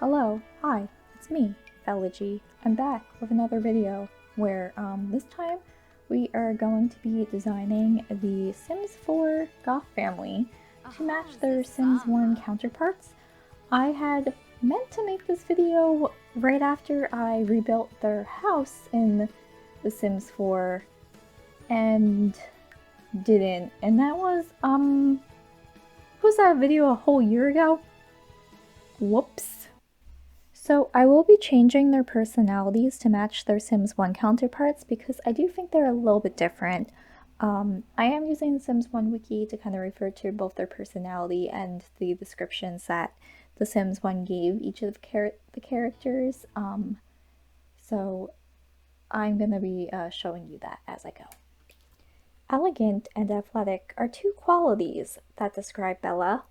Hello, hi, it's me, Elegy. I'm back with another video where this time we are going to be designing the Sims 4 Goth family to match their Sims 1 counterparts. I had meant to make this video right after I rebuilt their house in The Sims 4 and didn't, and that was that video a whole year ago? Whoops. So I will be changing their personalities to match their Sims 1 counterparts because I do think they're a little bit different. I am using the Sims 1 wiki to kind of refer to both their personality and the descriptions that the Sims 1 gave each of the characters. So I'm going to be showing you that as I go. Elegant and athletic are two qualities that describe Bella.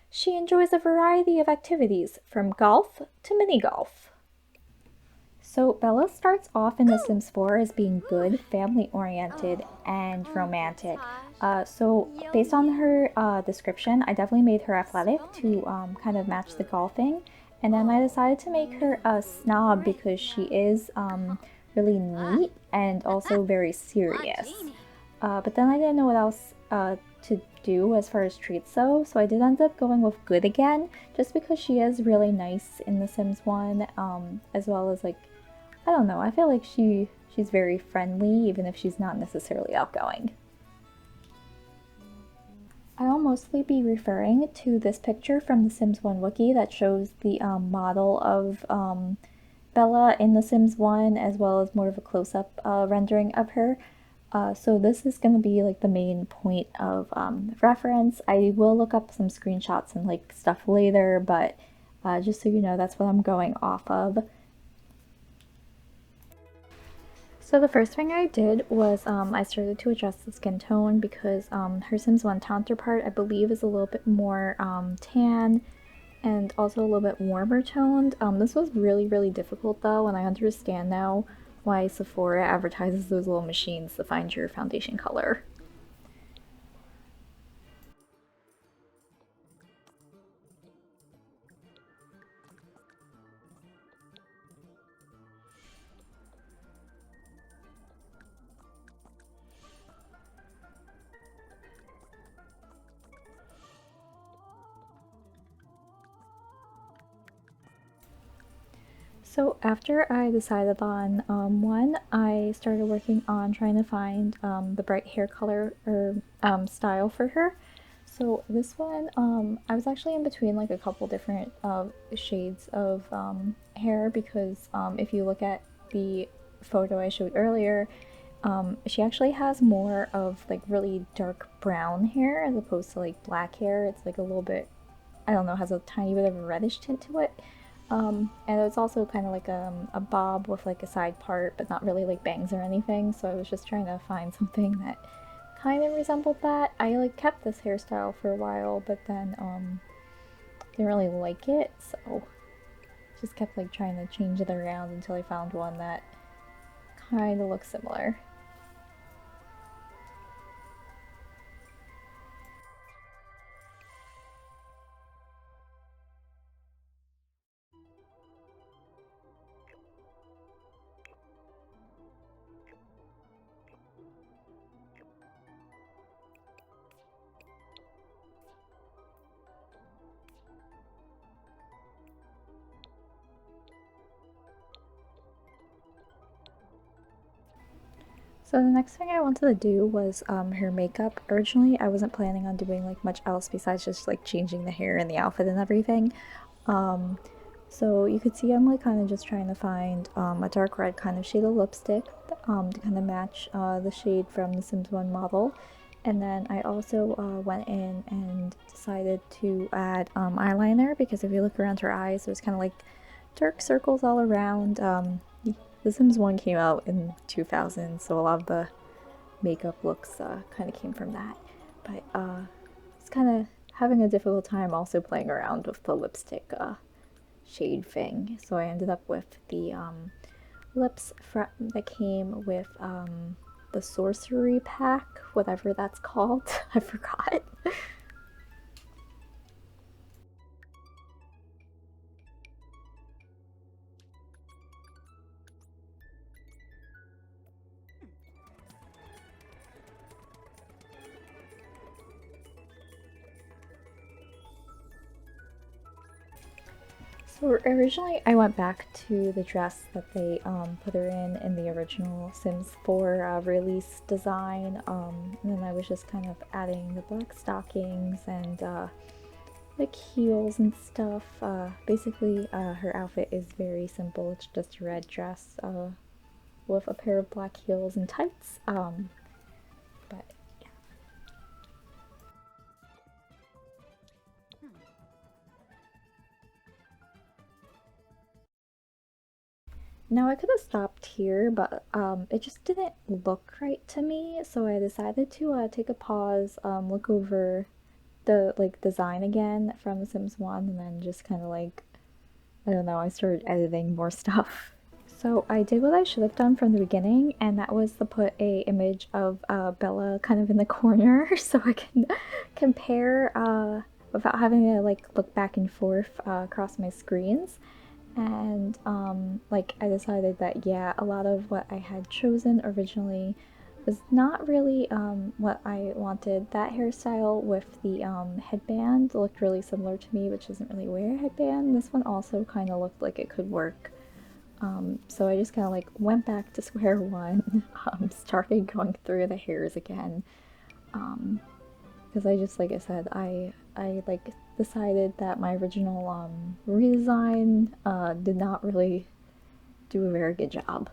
She enjoys a variety of activities, from golf to mini-golf. So Bella starts off in The Sims 4 as being good, family-oriented, and romantic. So based on her description, I definitely made her athletic to kind of match the golfing. And then I decided to make her a snob because she is really neat and also very serious. But then I didn't know what else to do as far as traits though, so I did end up going with good again, just because she is really nice in The Sims 1, as well as, like, I don't know, I feel like she's very friendly even if she's not necessarily outgoing. I'll mostly be referring to this picture from The Sims 1 wiki that shows the model of Bella in The Sims 1, as well as more of a close-up rendering of her. So this is going to be like the main point of reference. I will look up some screenshots and like stuff later, but just so you know, that's what I'm going off of. So the first thing I did was I started to adjust the skin tone because her Sims 1 counterpart, I believe, is a little bit more tan and also a little bit warmer toned. This was really difficult though, and I understand now why Sephora advertises those little machines to find your foundation color. So after I decided on one, I started working on trying to find the bright hair color or style for her. So this one, I was actually in between like a couple different shades of hair because if you look at the photo I showed earlier, she actually has more of like really dark brown hair as opposed to like black hair. It's like a little bit, I don't know, has a tiny bit of a reddish tint to it. And it's also kind of like a bob with like a side part, but not really like bangs or anything. So I was just trying to find something that kind of resembled that. I like kept this hairstyle for a while, but then didn't really like it, so just kept like trying to change it around until I found one that kind of looks similar. So the next thing I wanted to do was her makeup. Originally, I wasn't planning on doing like much else besides just like changing the hair and the outfit and everything. So you could see I'm like kind of just trying to find a dark red kind of shade of lipstick to kind of match the shade from the Sims 1 model. And then I also went in and decided to add eyeliner because if you look around her eyes, there's kind of like dark circles all around. The Sims 1 came out in 2000, so a lot of the makeup looks kind of came from that. But it's kind of having a difficult time also playing around with the lipstick shade thing. So I ended up with the lips that came with the sorcery pack, whatever that's called. I forgot. So originally I went back to the dress that they put her in the original Sims 4 release design, and then I was just kind of adding the black stockings and like heels and stuff. Basically, her outfit is very simple. It's just a red dress with a pair of black heels and tights. But yeah. Now I could have stopped here, but it just didn't look right to me, so I decided to take a pause, look over the like design again from The Sims 1, and then just kind of like, I don't know, I started editing more stuff. So I did what I should have done from the beginning, and that was to put a image of Bella kind of in the corner so I can compare without having to like look back and forth across my screens. And like I decided that yeah, a lot of what I had chosen originally was not really what I wanted. That hairstyle with the headband looked really similar to me, which doesn't really wear a headband. This one also kind of looked like it could work. So I just kind of like went back to square one, started going through the hairs again, because I just, like I said, I like decided that my original redesign did not really do a very good job.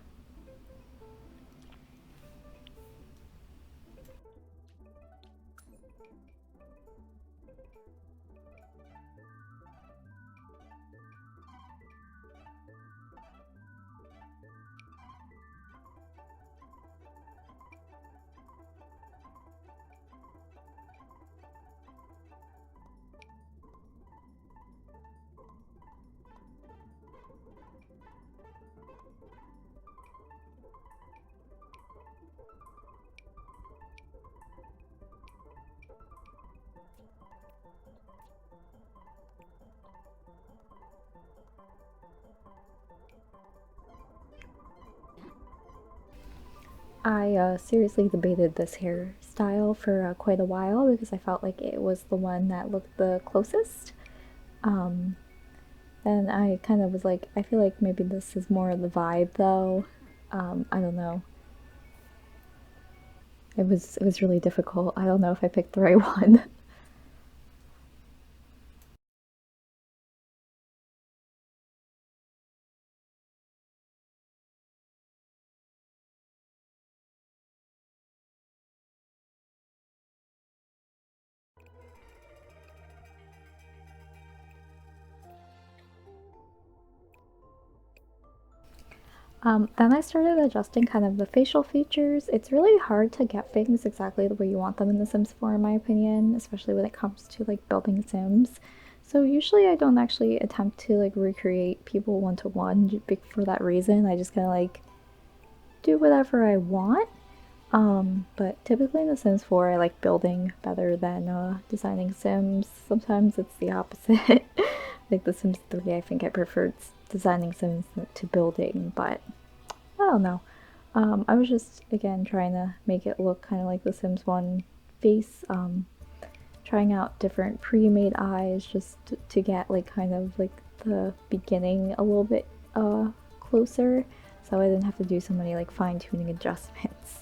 I seriously debated this hairstyle for quite a while because I felt like it was the one that looked the closest. Um, and I kind of was like, I feel like maybe this is more of the vibe though. I don't know. It was really difficult. I don't know if I picked the right one. Then I started adjusting kind of the facial features. It's really hard to get things exactly the way you want them in The Sims 4, in my opinion, especially when it comes to like building Sims. So usually I don't actually attempt to like recreate people one to one for that reason. I just kind of like do whatever I want. But typically in The Sims 4, I like building better than designing Sims. Sometimes it's the opposite. Like The Sims 3, I think I preferred designing Sims to building, but I don't know. I was just again trying to make it look kind of like The Sims 1 face. Trying out different pre-made eyes just to get like kind of like the beginning a little bit closer, so I didn't have to do so many like fine-tuning adjustments.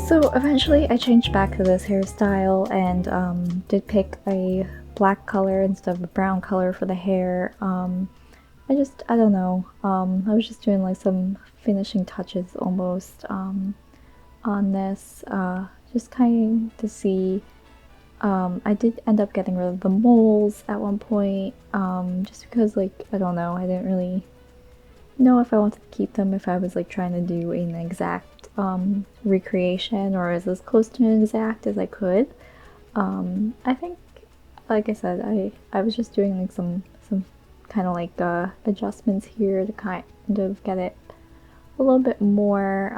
So eventually I changed back to this hairstyle and did pick a black color instead of a brown color for the hair. I don't know. I was just doing like some finishing touches almost on this, just kind of to see. I did end up getting rid of the moles at one point, just because like, I don't know, I didn't really know if I wanted to keep them, if I was like trying to do an exact recreation or as close to an exact as I could. I think, like I said, I was just doing like some kind of like adjustments here to kind of get it a little bit more.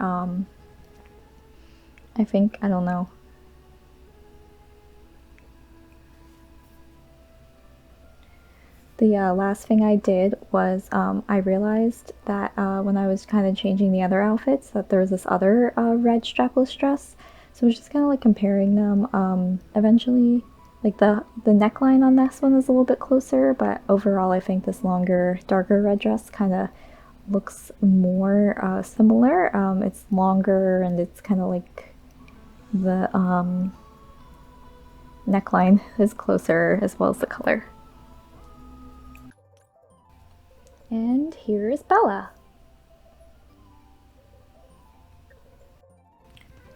I think, I don't know. The last thing I did was I realized that when I was kind of changing the other outfits that there was this other red strapless dress. So I was just kind of like comparing them. Eventually, like the neckline on this one is a little bit closer, but overall I think this longer, darker red dress kind of looks more similar. It's longer and it's kind of like the neckline is closer as well as the color. And here is Bella.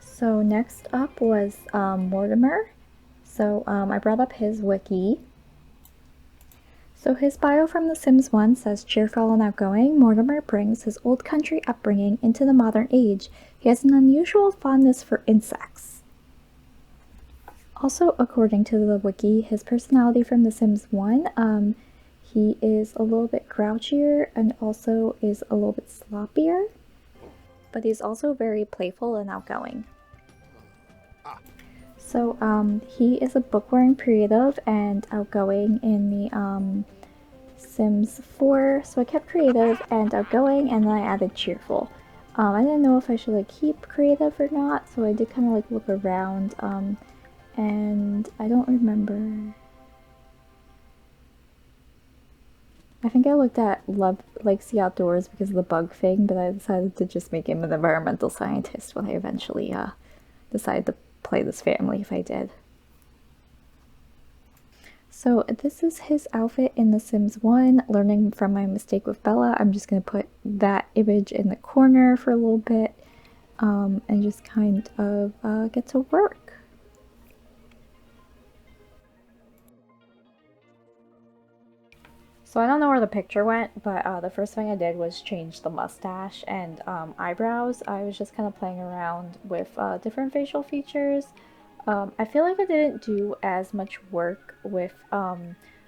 So next up was Mortimer. So I brought up his wiki. So his bio from The Sims 1 says, cheerful and outgoing, Mortimer brings his old country upbringing into the modern age. He has an unusual fondness for insects. Also, according to the wiki, his personality from The Sims 1, he is a little bit grouchier and also is a little bit sloppier, but he's also very playful and outgoing. So he is a bookworm creative and outgoing in the Sims 4. So I kept creative and outgoing and then I added cheerful. I didn't know if I should like keep creative or not, so I did kind of like look around and I don't remember. I think I looked at Love Likes the Outdoors because of the bug thing, but I decided to just make him an environmental scientist when I eventually decided to play this family if I did. So this is his outfit in The Sims 1. Learning from my mistake with Bella, I'm just going to put that image in the corner for a little bit and just kind of get to work. So I don't know where the picture went, but the first thing I did was change the mustache and eyebrows. I was just kind of playing around with different facial features. I feel like I didn't do as much work with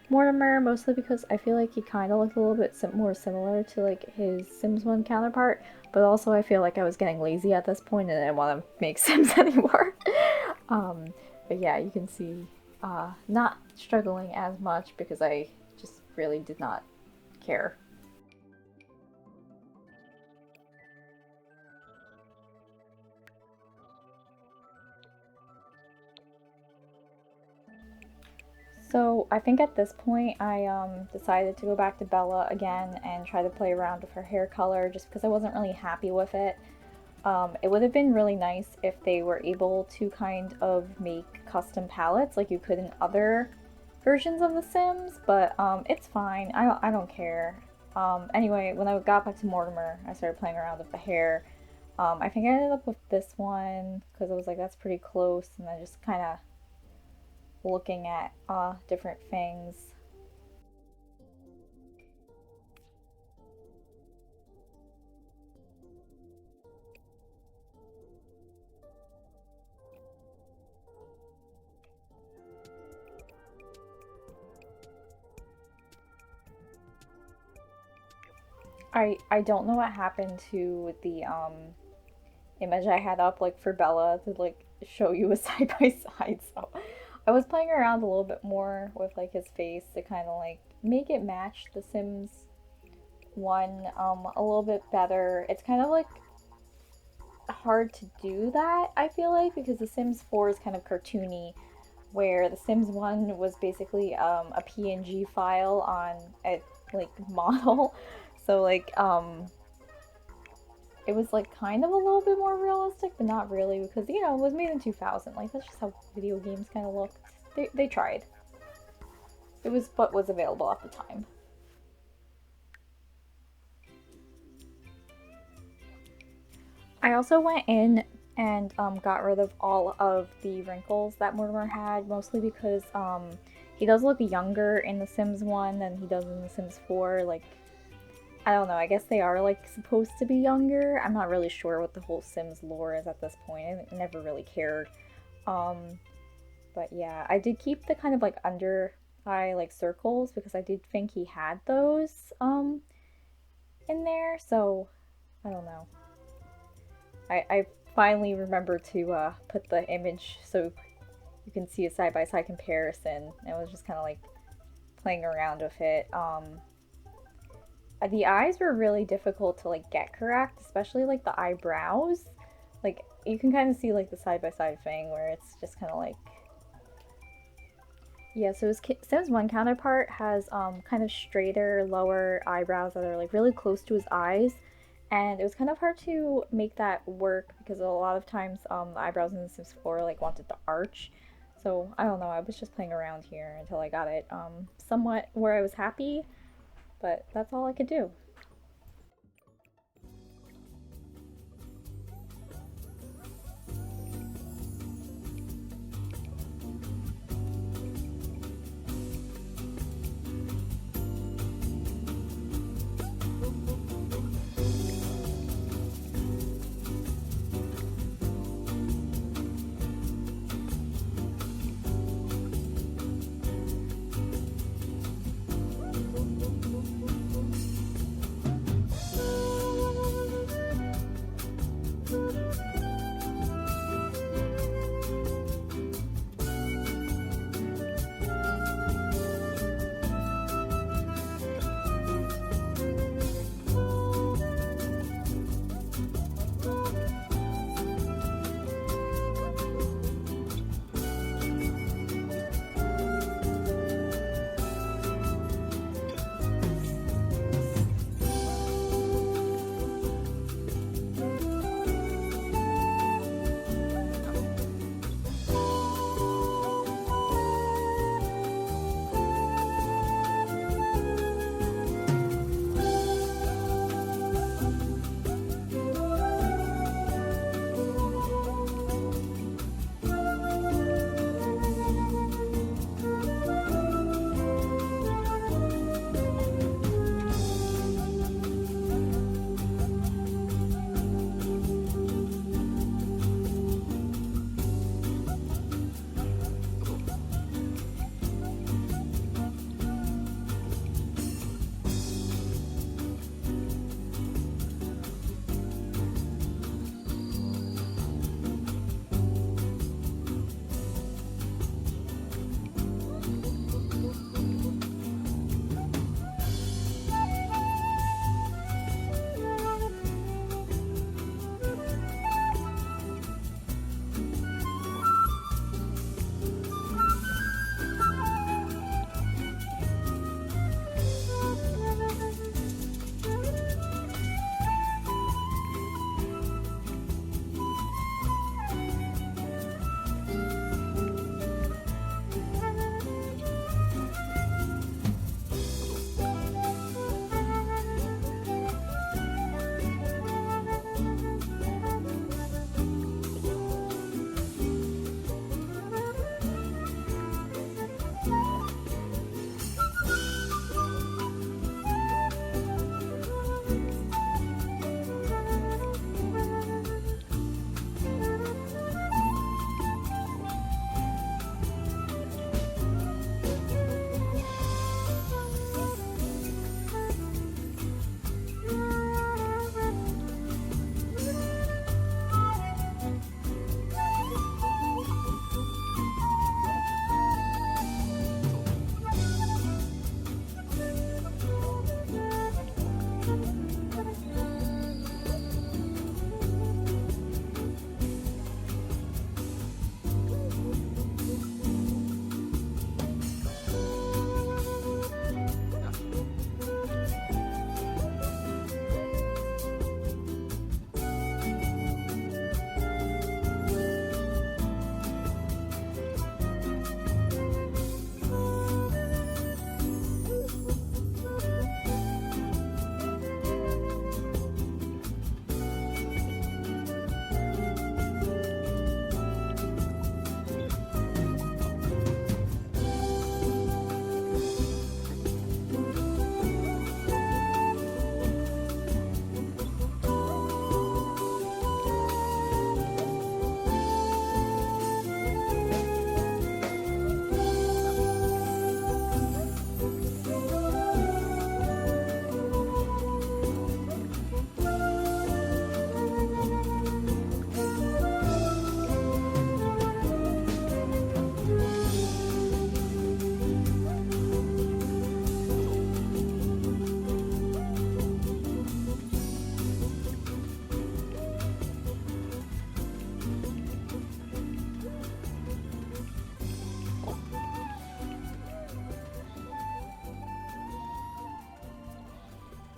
Mortimer, mostly because I feel like he kind of looked a little bit more similar to like his Sims 1 counterpart, but also I feel like I was getting lazy at this point and I didn't want to make Sims anymore. But yeah, you can see not struggling as much because I just really did not care. So I think at this point I decided to go back to Bella again and try to play around with her hair color just because I wasn't really happy with it. It would have been really nice if they were able to kind of make custom palettes like you could in other versions of The Sims, but it's fine. I don't care. Anyway, when I got back to Mortimer, I started playing around with the hair. I think I ended up with this one because I was like, that's pretty close, and then just kind of looking at different things. I don't know what happened to the image I had up like for Bella to like show you a side by side. So I was playing around a little bit more with like his face to kind of like make it match The Sims 1 a little bit better. It's kind of like hard to do that, I feel like, because The Sims 4 is kind of cartoony, where The Sims 1 was basically a PNG file on a like model. So like it was like kind of a little bit more realistic, but not really because you know it was made in 2000. Like that's just how video games kind of looked. They tried. It was what was available at the time. I also went in and got rid of all of the wrinkles that Mortimer had, mostly because he does look younger in The Sims 1 than he does in The Sims 4. Like, I don't know, I guess they are like supposed to be younger. I'm not really sure what the whole Sims lore is at this point. I never really cared. Um, but yeah, I did keep the kind of like under eye like circles because I did think he had those in there. So I don't know. I finally remembered to put the image so you can see a side by side comparison. I was just kind of like playing around with it. The eyes were really difficult to like get correct, especially like the eyebrows. Like you can kind of see like the side by side thing where it's just kind of like yeah. So his Sims One counterpart has kind of straighter lower eyebrows that are like really close to his eyes, and it was kind of hard to make that work because a lot of times the eyebrows in the Sims 4 like wanted to arch. So I don't know. I was just playing around here until I got it somewhat where I was happy, but that's all I could do.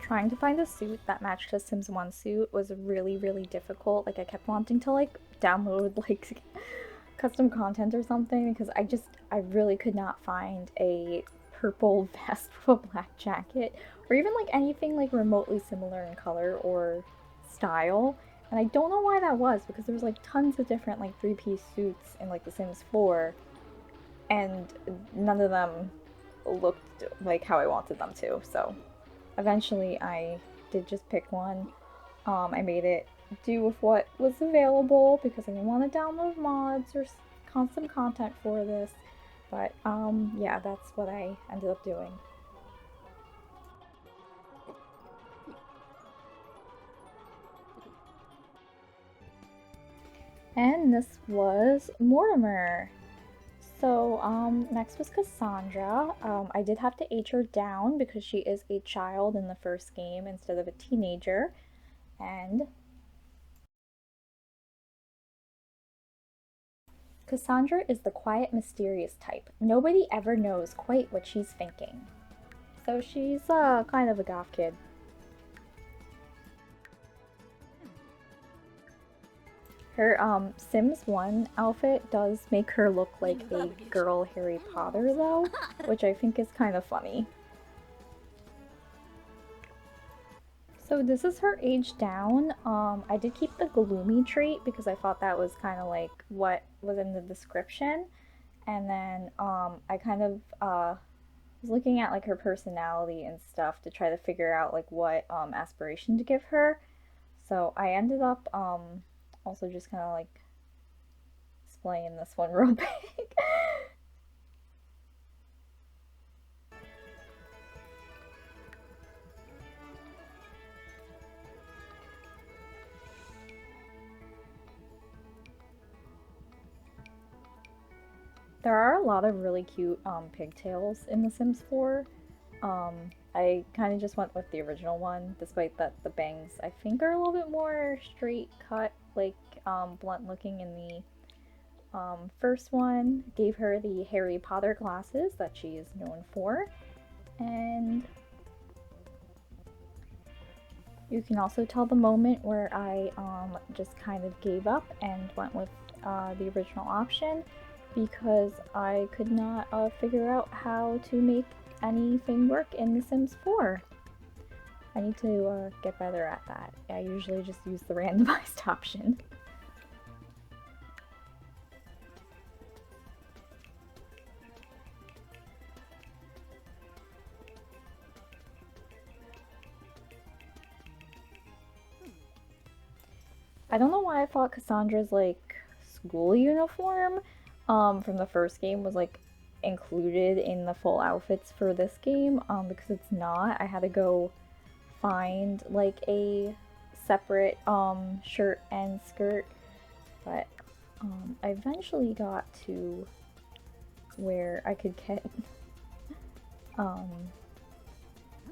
trying to find a suit that matched his Sims 1 suit was really, really difficult. Like, I kept wanting to, like, download, like, custom content or something because I really could not find a purple vest with a black jacket or even, like, anything, like, remotely similar in color or style. And I don't know why that was because there was, like, tons of different, like, three-piece suits in, like, The Sims 4, and none of them looked like how I wanted them to, so eventually I did just pick one. I made it do with what was available because I didn't want to download mods or constant content for this, but yeah, that's what I ended up doing. And this was Mortimer. So, next was Cassandra. I did have to age her down because she is a child in the first game instead of a teenager. And Cassandra is the quiet, mysterious type. Nobody ever knows quite what she's thinking. So she's kind of a goth kid. Her Sims 1 outfit does make her look like a girl Harry Potter though, which I think is kind of funny. So this is her age down. I did keep the gloomy trait because I thought that was kind of like what was in the description. And then I kind of was looking at like her personality and stuff to try to figure out like what aspiration to give her. So I ended up also just kind of like explaining this one real big. There are a lot of really cute pigtails in The Sims 4. I kind of just went with the original one, despite that the bangs I think are a little bit more straight cut, like blunt looking in the first one. Gave her the Harry Potter glasses that she is known for, and you can also tell the moment where I just kind of gave up and went with the original option because I could not figure out how to make anything work in The Sims 4. I need to get better at that. I usually just use the randomized option. I don't know why I thought Cassandra's like school uniform from the first game was like included in the full outfits for this game because it's not. I had to go find like a separate shirt and skirt, but I eventually got to where I could get um,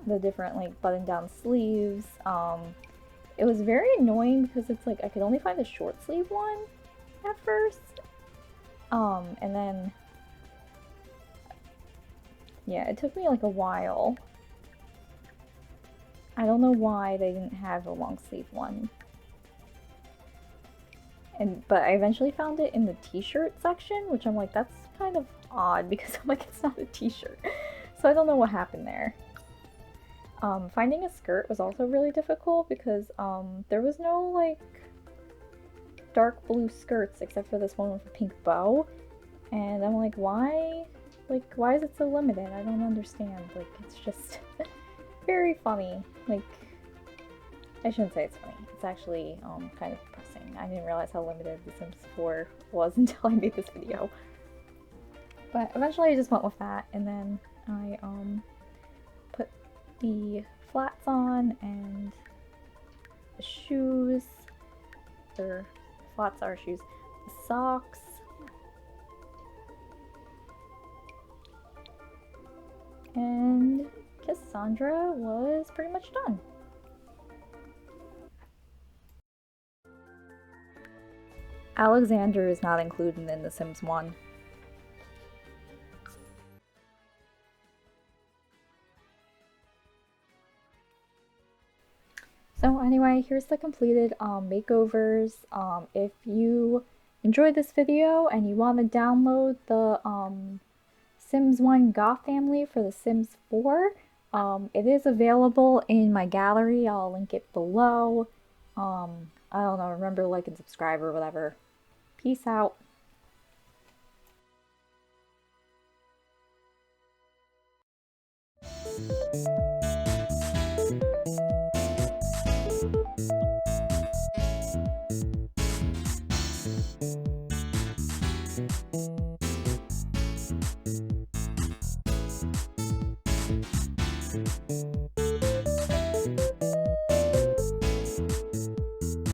the different like button down sleeves. It was very annoying because it's like I could only find the short sleeve one at first. And then yeah, it took me like a while. I don't know why they didn't have a long sleeve one. But I eventually found it in the t-shirt section, which I'm like, that's kind of odd because I'm like, it's not a t-shirt. So I don't know what happened there. Finding a skirt was also really difficult because there was no like dark blue skirts except for this one with a pink bow, and I'm like, why is it so limited? I don't understand. Like, it's just very funny. Like, I shouldn't say it's funny. It's actually kind of depressing. I didn't realize how limited The Sims 4 was until I made this video. But eventually I just went with that, and then I put the flats on and the shoes, or flats are shoes, the socks, and Cassandra was pretty much done. Alexander is not included in The Sims 1. So anyway, here's the completed makeovers. If you enjoyed this video and you want to download the Sims 1 Goth family for the Sims 4, it is available in my gallery. I'll link it below. I don't know, remember, like and subscribe or whatever. Peace out.